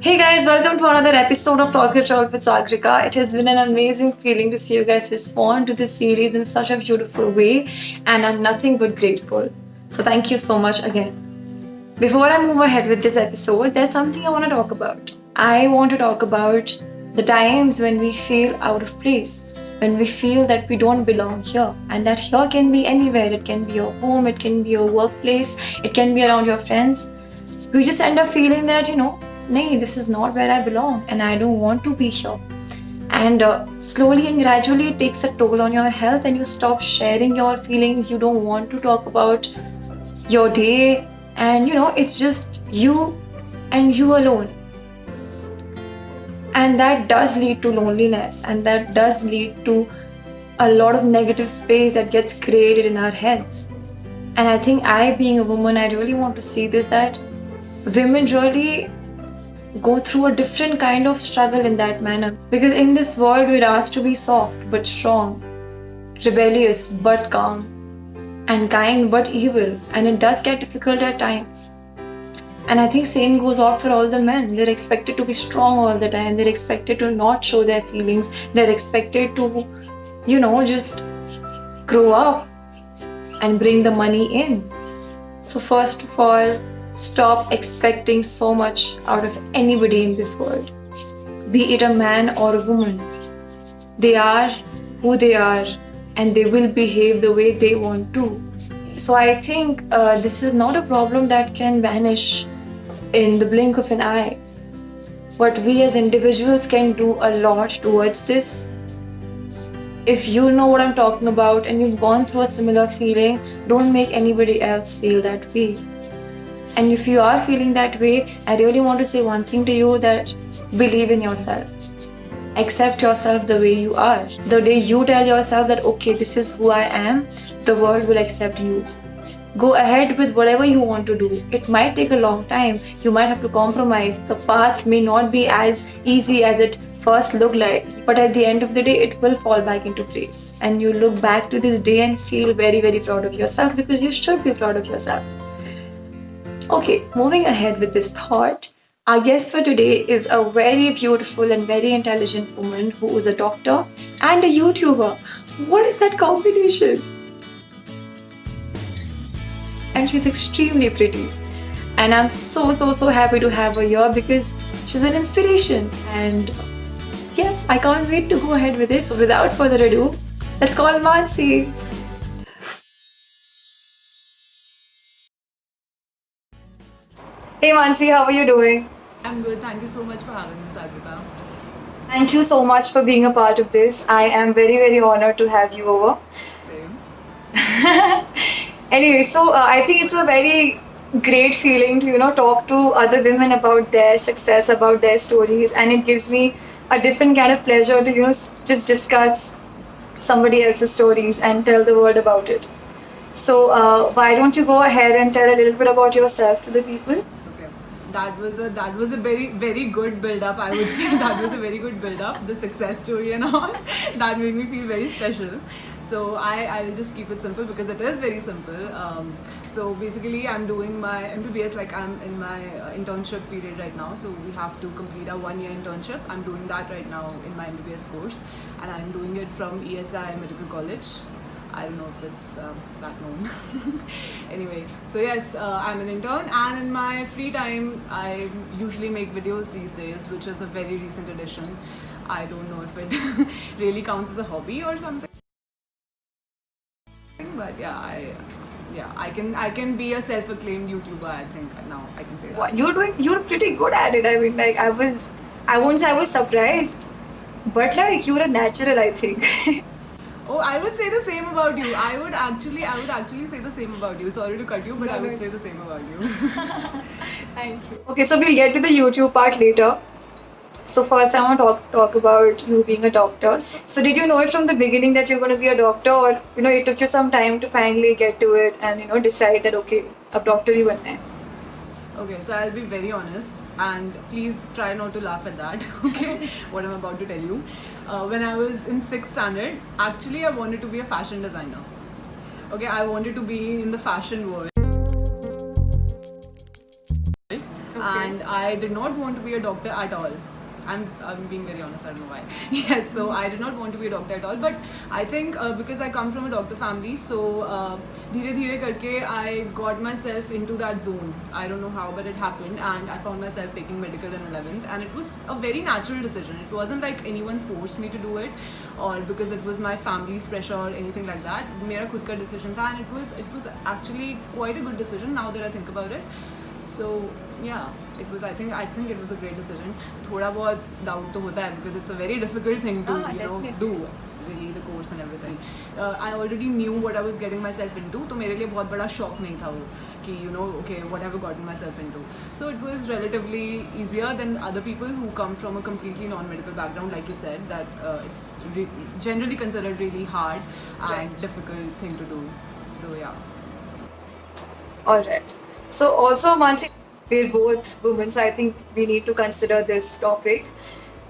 Hey guys, welcome to another episode of Talk It All with Sagrika. It has been an amazing feeling to see you guys respond to this series in such a beautiful way, and I'm nothing but grateful. So, thank you so much again. Before I move ahead with this episode, there's something I want to talk about. I want to talk about the times when we feel out of place, when we feel that we don't belong here, and that here can be anywhere. It can be your home, it can be your workplace, it can be around your friends. We just end up feeling that, nay, this is not where I belong, and I don't want to be here. And slowly and gradually, it takes a toll on your health, and you stop sharing your feelings. You don't want to talk about your day, and it's just you and you alone. And that does lead to loneliness, and that does lead to a lot of negative space that gets created in our heads. And I think being a woman, I really want to see this, that women really go through a different kind of struggle in that manner. Because in this world, we're asked to be soft but strong, rebellious but calm, and kind but evil. And it does get difficult at times. And I think same goes out for all the men. They're expected to be strong all the time. They're expected to not show their feelings. They're expected to, just grow up and bring the money in. So first of all, stop expecting so much out of anybody in this world. Be it a man or a woman. They are who they are, and they will behave the way they want to. So I think this is not a problem that can vanish in the blink of an eye. But we as individuals can do a lot towards this. If you know what I'm talking about and you've gone through a similar feeling, don't make anybody else feel that way. And if you are feeling that way, I really want to say one thing to you, that believe in yourself. Accept yourself the way you are. The day you tell yourself that, okay, this is who I am, the world will accept you. Go ahead with whatever you want to do. It might take a long time. You might have to compromise. The path may not be as easy as it first looked like, but at the end of the day, it will fall back into place. And you look back to this day and feel very, very proud of yourself, because you should be proud of yourself. Okay, moving ahead with this thought, our guest for today is a very beautiful and very intelligent woman who is a doctor and a YouTuber. What is that combination? And she's extremely pretty. And I'm so happy to have her here, because she's an inspiration. And yes, I can't wait to go ahead with it. So without further ado, let's call Mansi. Hey Mansi, how are you doing? I'm good. Thank you so much for having me, Sagrika. Thank you so much for being a part of this. I am very, very honored to have you over. Same. Anyway, so I think it's a very great feeling to, talk to other women about their success, about their stories, and it gives me a different kind of pleasure to, just discuss somebody else's stories and tell the world about it. So why don't you go ahead and tell a little bit about yourself to the people? Okay. That was a very good build up. I would say that was a very good build up. The success story and all that made me feel very special. So I'll just keep it simple, because it is very simple. So basically, I'm doing my MBBS, like I'm in my internship period right now. So we have to complete a 1-year internship. I'm doing that right now in my MBBS course, and I'm doing it from ESI Medical College. I don't know if it's that known. Anyway, so yes, I'm an intern, and in my free time, I usually make videos these days, which is a very recent addition. I don't know if it really counts as a hobby or something, but yeah, I can be a self-acclaimed YouTuber. I think now I can say that. What you're pretty good at it. I mean, like I won't say I was surprised, but like you're a natural, I think. Oh, I would say the same about you. I would actually say the same about you. Sorry to cut you, but I would say the same about you. Thank you. Okay, so we'll get to the YouTube part later. So first, I want to talk about you being a doctor. So did you know it from the beginning that you're going to be a doctor, or it took you some time to finally get to it and decide that okay, a doctor you want to? Okay, so I'll be very honest, and please try not to laugh at that, okay, what I'm about to tell you. When I was in 6th standard, actually I wanted to be a fashion designer. Okay, I wanted to be in the fashion world. and I did not want to be a doctor at all. I'm being very honest, I don't know why. Yes, so I did not want to be a doctor at all, but I think because I come from a doctor family, so dheere dheere karke I got myself into that zone. I don't know how, but it happened, and I found myself taking medical in 11th, and it was a very natural decision. It wasn't like anyone forced me to do it, or because it was my family's pressure or anything like that. मेरा खुद का decision था, and it was actually quite a good decision now that I think about it. So yeah, it was. I think it was a great decision. थोड़ा बहुत doubt तो होता है because it's a very difficult thing to do really, the course and everything. I already knew what I was getting myself into, तो मेरे लिए बहुत बड़ा shock नहीं था वो कि okay, what have I gotten myself into. So it was relatively easier than other people who come from a completely non-medical background, like you said, that it's generally considered really hard and difficult thing to do. So yeah. Alright. So also, Mansi, we're both women, so I think we need to consider this topic.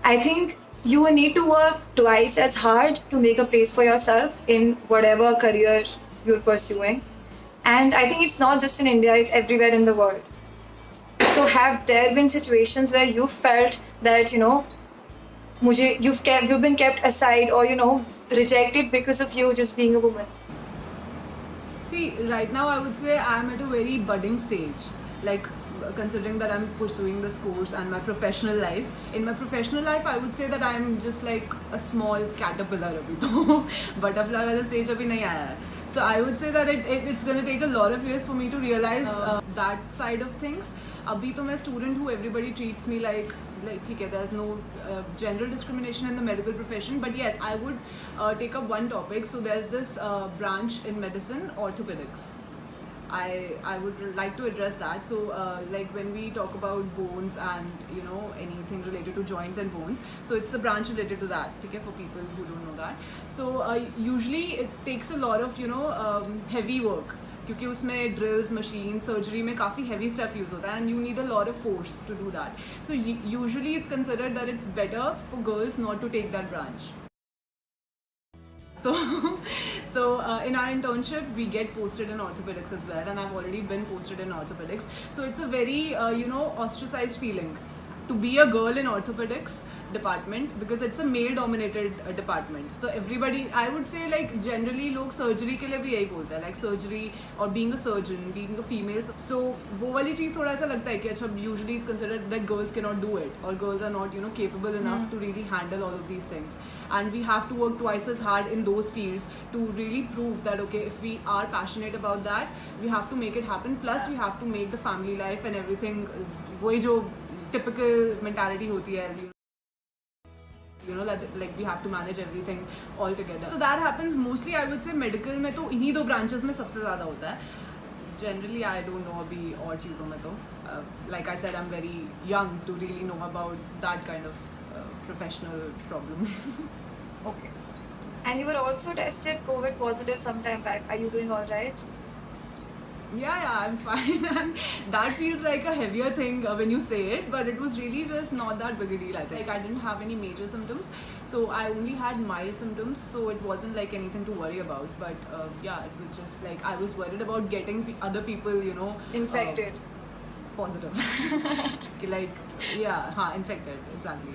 I think you need to work twice as hard to make a place for yourself in whatever career you're pursuing. And I think it's not just in India, it's everywhere in the world. So have there been situations where you felt that, you've been kept aside or, rejected because of you just being a woman? See, right now I would say I'm at a very budding stage. Like, considering that I'm pursuing this course and my professional life. In my professional life, I would say that I'm just like a small caterpillar abhi to. Butterfly wala stage abhi nahi aaya hai. So I would say that it's going to take a lot of years for me to realize that side of things. Abhi to मैं student who everybody treats me like ठीक है, there's no general discrimination in the medical profession, but yes, I would take up one topic. So there's this branch in medicine, orthopedics. I would like to address that. So like when we talk about bones and anything related to joints and bones, so it's a branch related to that, okay, for people who don't know that. So usually it takes a lot of heavy work, क्योंकि उसमें drills machine surgery में काफ़ी heavy step use होता है and you need a lot of force to do that. So usually it's considered that it's better for girls not to take that branch. So in our internship we get posted in orthopedics as well, and I've already been posted in orthopedics. So it's a very ostracized feeling to be a girl in orthopedics department because it's a male dominated department. So everybody, I would say, like generally लोग surgery के लिए भी यही बोलते हैं, like surgery or being a surgeon, being a female. So वो वाली चीज़ थोड़ा सा लगता है कि अच्छा usually it's considered that girls cannot do it or girls are not capable enough to really handle all of these things, and we have to work twice as hard in those fields to really prove that okay, if we are passionate about that, we have to make it happen. Plus we have to make the family life and everything वही जो typical mentality होती है, like we have to manage everything all together. So that happens mostly, I would say, medical में तो इन्हीं दो branches में सबसे ज़्यादा होता है. Generally I don't know अभी और चीज़ों में तो like I said, I'm very young to really know about that kind of professional problem. Okay. And you were also tested COVID positive sometime back. Are you doing all right? Yeah, I'm fine. And that feels like a heavier thing when you say it, but it was really just not that big a deal, I think. Like I didn't have any major symptoms, so I only had mild symptoms, so it wasn't like anything to worry about. But yeah, it was just like I was worried about getting other people, infected. Positive. Like, yeah, infected, exactly.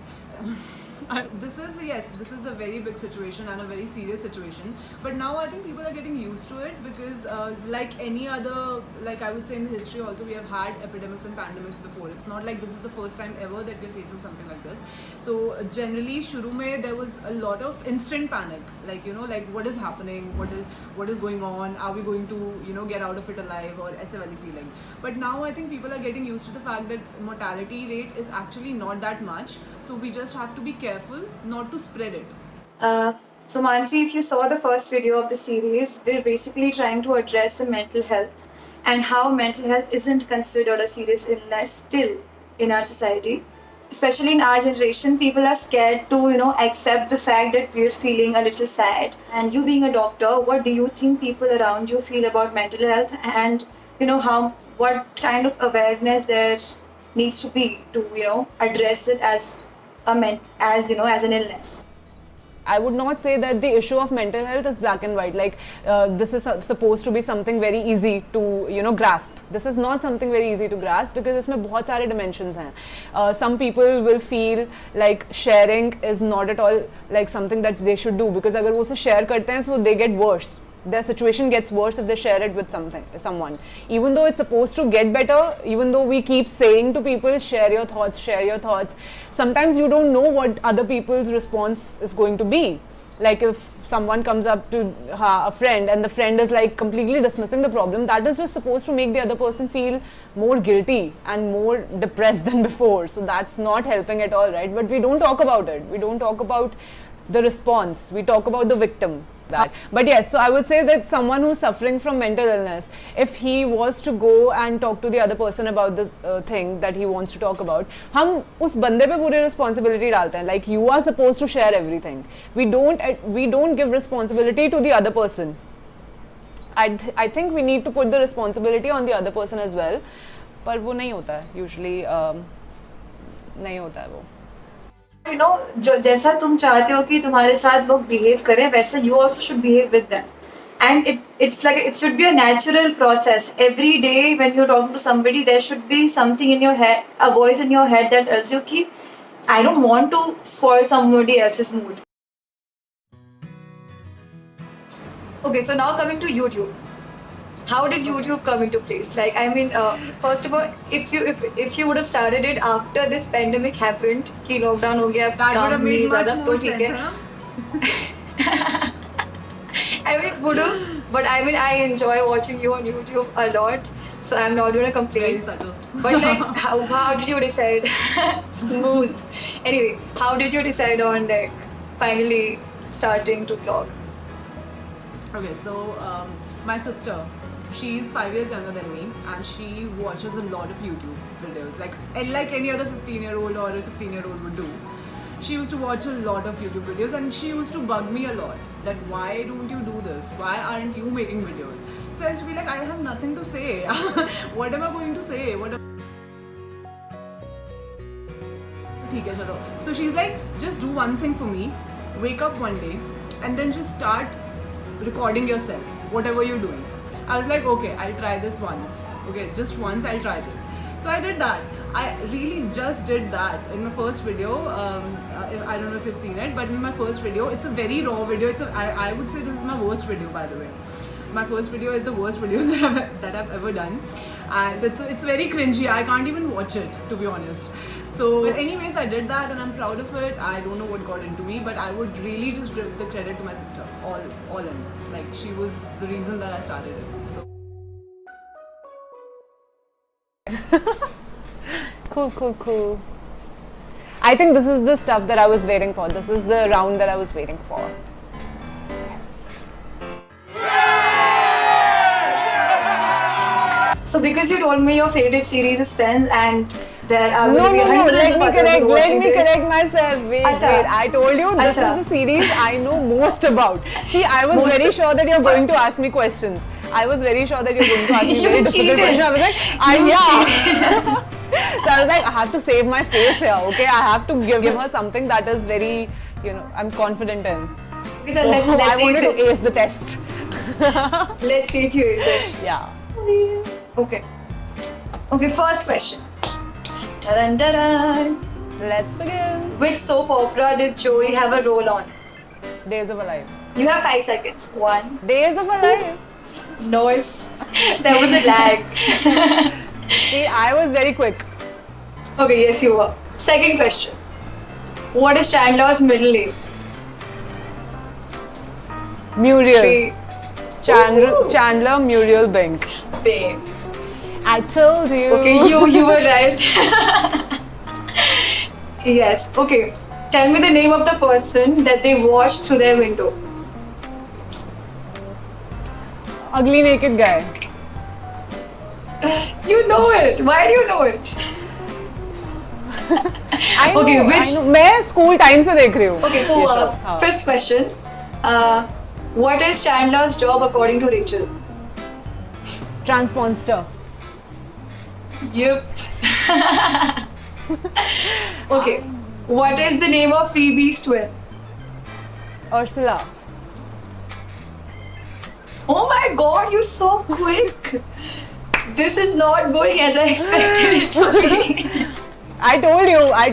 This is a very big situation and a very serious situation, but now I think people are getting used to it because like any other, like I would say in the history also, we have had epidemics and pandemics before. It's not like this is the first time ever that we're facing something like this. So generally shuru mein there was a lot of instant panic, like like what is happening, what is going on, are we going to get out of it alive, or aise wali feeling. But now I think people are getting used to the fact that mortality rate is actually not that much, so we just have to be careful not to spread it. So Mansi, if you saw the first video of the series, we're basically trying to address the mental health and how mental health isn't considered a serious illness still in our society. Especially in our generation, people are scared to accept the fact that we're feeling a little sad. And you being a doctor, what do you think people around you feel about mental health, and what kind of awareness there needs to be to address it as an illness? I would not say that the issue of mental health is black and white. Like this is supposed to be something very easy to grasp. This is not something very easy to grasp because इसमें बहुत सारे dimensions हैं. Some people will feel like sharing is not at all like something that they should do because अगर वो उसे share करते हैं so they get worse. Their situation gets worse if they share it with someone. Even though it's supposed to get better, even though we keep saying to people, share your thoughts, sometimes you don't know what other people's response is going to be. Like if someone comes up to a friend and the friend is like completely dismissing the problem, that is just supposed to make the other person feel more guilty and more depressed than before. So that's not helping at all, right? But we don't talk about it. We don't talk about the response. We talk about the victim. That. But yes, so I would say that someone who's suffering from mental illness, if he was to go and talk to the other person about the thing that he wants to talk about, हम उस बंदे पे पूरी responsibility डालते हैं. Like you are supposed to share everything. We don't give responsibility to the other person. I think we need to put the responsibility on the other person as well. पर वो नहीं होता है usually नहीं होता है वो. जो जैसा तुम चाहते हो कि तुम्हारे साथ लोग बिहेव करें वैसा you also should behave with them, and it's like it should be a natural process. Every day when you're talking to somebody there should be something in your head, a voice in your head that tells you कि I don't want to spoil somebody else's mood. Okay, so now coming to YouTube. How did YouTube come into place? Like, I mean, first of all, if you would have started it after this pandemic happened, कि lockdown हो गया, काम नहीं ज़्यादा, तो ठीक है. I mean, would have, but I mean, I enjoy watching you on YouTube a lot, so I'm not gonna complain. Very subtle. But like, how did you decide? Smooth. Anyway, how did you decide on like finally starting to vlog? Okay, so my sister, she's 5 years younger than me and she watches a lot of YouTube videos like any other 15-year-old or a 16-year-old would do. She used to watch a lot of YouTube videos and she used to bug me a lot that why don't you do this? Why aren't you making videos? So I used to be like, I have nothing to say. What am I going to say? Okay, chalo. So she's like, just do one thing for me. Wake up one day and then just start recording yourself, whatever you're doing. I was like, okay, I'll try this once. Okay, just once I'll try this. So I did that. I really just did that in my first video. I don't know if you've seen it, but in my first video, it's a very raw video. I would say this is my worst video, by the way. My first video is the worst video that I've ever done. So it's very cringy. I can't even watch it, to be honest. So, but anyways, I did that and I'm proud of it. I don't know what got into me, but I would really just give the credit to my sister, all in. Like, she was the reason that I started it. So. Cool. I think this is the stuff that I was waiting for. This is the round that I was waiting for. Yes. So because you told me your favorite series is Friends and there are No, let me correct myself. Wait. I told you this is the series I know most about. See, I was very sure that you're going to ask me questions. I was very sure that you're going to ask me very difficult questions. I was like, So I was like, I have to save my face here, okay? I have to give her something that is very, I'm confident in. So let's I wanted to ace the test. Let's see if you ace it. Yeah. Okay, first question. Dun-dun-dun. Let's begin. Which soap opera did Joey have a role on? Days of a Life. You have 5 seconds. 1. Days of a Life. Noise. There was a lag. See, I was very quick. Okay, yes you were. Second question. What is Chandler's middle name? Muriel. 3. Chandler Muriel Bink. Babe. I told you. Okay, you were right. Yes. Okay. Tell me the name of the person that they watched through their window. Ugly naked guy. You know it. Why do you know it? I know. Okay, which? I know. मैं school time से देख रही हूँ. Okay, so fifth question. What is Chandler's job according to Rachel? Transponster. Yep. Okay. What is the name of Phoebe's twin? Ursula. Oh my god, you're so quick. This is not going as I expected it to be. I told you. I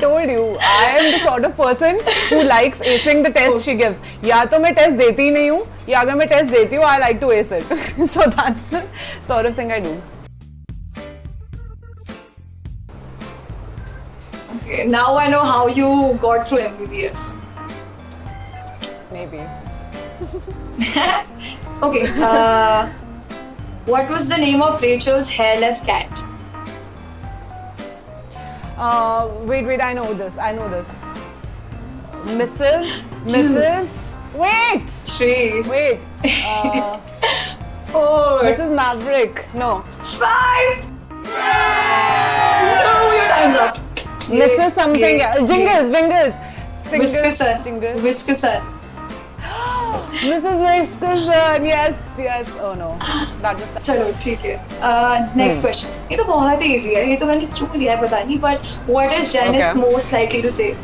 am the sort of person who likes acing the test she gives. या तो मैं test देती ही नहीं हूँ, या अगर मैं test देती हूँ, I like to ace it. So that's the sort of thing I do. Okay, now I know how you got through MBBS. Maybe. Okay, what was the name of Rachel's hairless cat? Wait, I know this. Mrs. Wait. 3, Wait. 4, Mrs. Maverick. No. 5. No, your time's up. Mrs. something. Jingles. Whiskerson. Jingles. Whiskerson. Mrs. Whiskerson. Yes. Oh no. That was. चलो ठीक है. Next question. ये तो बहुत ही easy है. ये तो मैंने क्यों लिया है पता नहीं. But what is Janice Okay. most likely to say?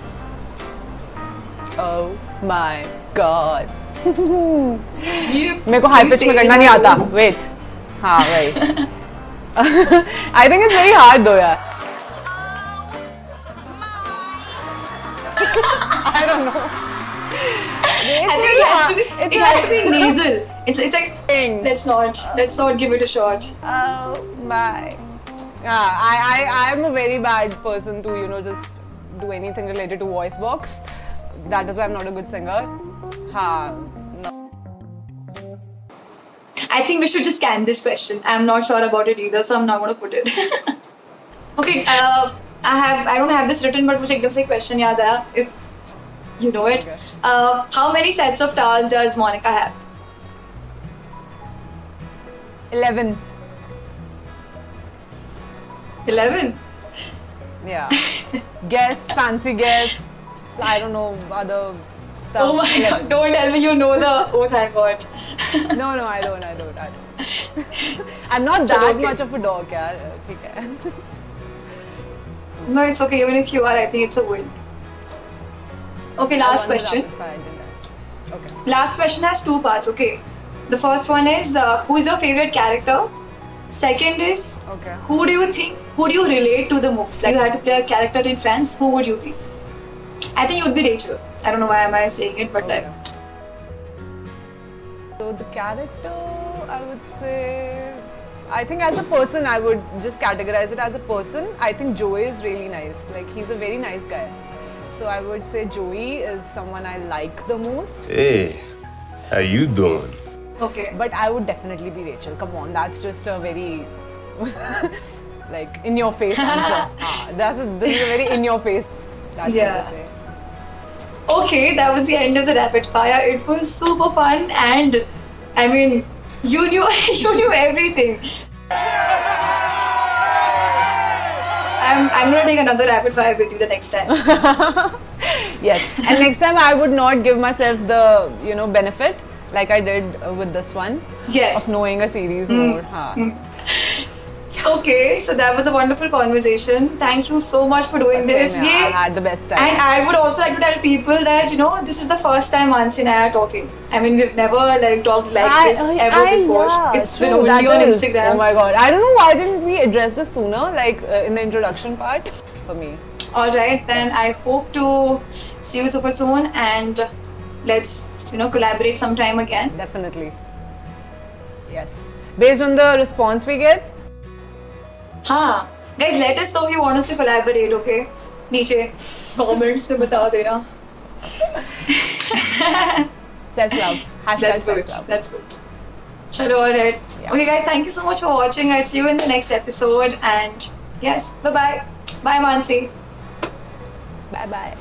Oh my God. ये मेरे को हाई पिच में करना नहीं आता. Wait. हाँ वही. I think it's very hard though यार. I don't know. I think it has to be. It has to be nasal. It's like. Thing. Let's not give it a shot. Oh my. I am a very bad person to just do anything related to voice box. That is why I'm not a good singer. No. I think we should just scan this question. I'm not sure about it either, so I'm not going to put it. Okay, I don't have this written, but मुझे एकदम से question याद आया. If you know it. Okay. How many sets of towels does Monica have? 11. 11. Yeah. Guess, fancy guess. I don't know other stuff. Oh my 11. god! Don't tell me you know the oath I got. No, I don't. I'm not that Okay. much of a dog, यार. ठीक है. No, it's okay. Even if you are, I think it's a win. Okay, last I won the question. rapid fire, didn't I? Okay. Last question has 2 parts. Okay, the first one is who is your favorite character? Second is Okay. who do you relate to the most? Like you had to play a character in Friends, who would you be? I think you would be Rachel. I don't know why am I saying it, but Okay. So the character, I would say, I think as a person, I would just categorize it as a person. I think Joey is really nice. Like he's a very nice guy. So I would say Joey is someone I like the most. Hey, how you doing? okay. But I would definitely be Rachel. Come on, that's just a very like in your face answer. This is a very in your face. That's Yeah. what I say. Okay, that was the end of the rapid fire. It was super fun, and I mean, you knew you knew everything. I'm gonna take another rapid fire with you the next time. Yes, and next time I would not give myself the benefit like I did with this one Yes. of knowing a series more. हाँ. Okay, so that was a wonderful conversation. Thank you so much for doing this. Same, yeah, I had the best time. And I would also like to tell people that this is the first time Mansi and I are talking. I mean, we've never talked like this ever before. It's been true, only that on is. Instagram. Oh my god, I don't know why didn't we address this sooner, like in the introduction part for me. All right, then I hope to see you super soon, and let's collaborate sometime again. Definitely. Yes. Based on the response we get. हाँ, guys, let us know if you want us to collaborate. Okay, नीचे comments में बता देना. Self-love. Hashtag That's good. self-love. That's good. Chalo, alright. Yeah. Okay, guys, thank you so much for watching. I'll see you in the next episode. And yes, bye bye. Bye, Mansi. Bye bye.